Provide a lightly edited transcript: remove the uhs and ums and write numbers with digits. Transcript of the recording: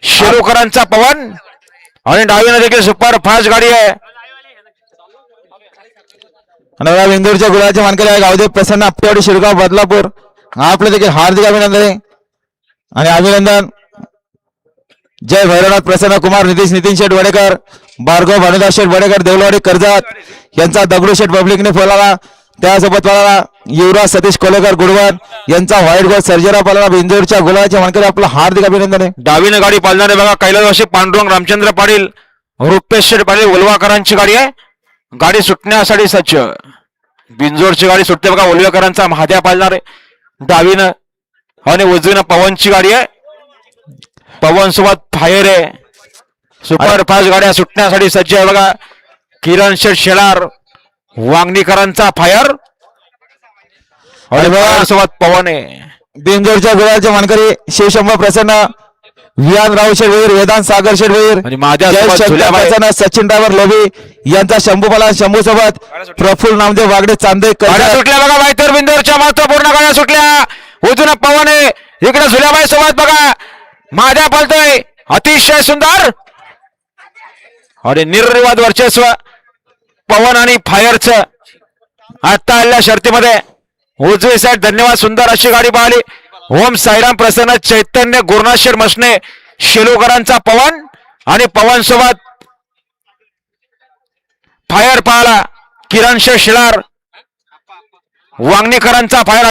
शेलूकरांचा पवन आणि डावीने देखील super fast गाडी आहे. आणि इंदूरच्या गुलाचे मानकरी आहे गावदेव प्रसन्न आपटेवाडी शिरगाव बदलापूर. आपलं देखील हार्दिक अभिनंदन आहे. आणि अभिनंदन जय भैरवनाथ प्रसन्न कुमार नितीश नितीन शेठ वडेकर भार्गव भानुदास शेठ वडेकर देवलवाडी कर्जत यांचा दगडू शेठ पब्लिकने फळाला. त्यासोबत पळाला युवराज सतीश कोलेकर गुडवन यांचा व्हाईट गोल सर्जेरा पळाला. इंदूरच्या गुलाच्या मानकरी आपलं हार्दिक अभिनंदन आहे. डावीने गाडी पालणारे बघा कैलासवासी पांडुरंग रामचंद्र पाटील रुपेश शेठ पाटील उलवाकरांची गाडी आहे. गाडी सुटण्यासाठी सज्ज. बिंजोरची गाडी सुटते बघा उलवेकरांचा महाद्या पालणारे डावीनं आणि उजवीनं पवनची गाडी आहे. पवन सोबत फायर आहे. सुपर फास्ट गाड्या सुटण्यासाठी सज्ज आहे बघा. किरण शेठ शेलार वांगणीकरांचा फायर आणि बघा सोबत पवन आहे. बिंजोरच्या गुलाच्या मानकरी शिवशंभर प्रसन्न विहान राव शेठ वैर वेदांत सागर शेठ वैर आणि माझ्या जय सोबत शंकर झुल्याबाई. प्रसन्न सचिन ड्रायव्हर लोभी यांचा शंभू पला शंभू सोबत प्रफुल्ल नामदेव वागडे चांदे गाड्या सुटल्या बघा वायतर बिंदोरच्या महत्वपूर्ण गाड्या सुटल्या. उजून पवन आहे इकडे झुल्याबाई सोबत बघा माझ्या पलतोय अतिशय सुंदर आणि निर्विवाद वर्चस्व पवन आणि फायरचं आता आलेल्या शर्तीमध्ये उजवी साईड. धन्यवाद सुंदर अशी गाडी पाहिली. ओम साईराम प्रसन्न चैतन्य गुरुनाथ मसने शेलूकरांचा पवन आणि पवन सोबत फायर पाहला. किरण शेठ शिलार वांगणीकरांचा फायर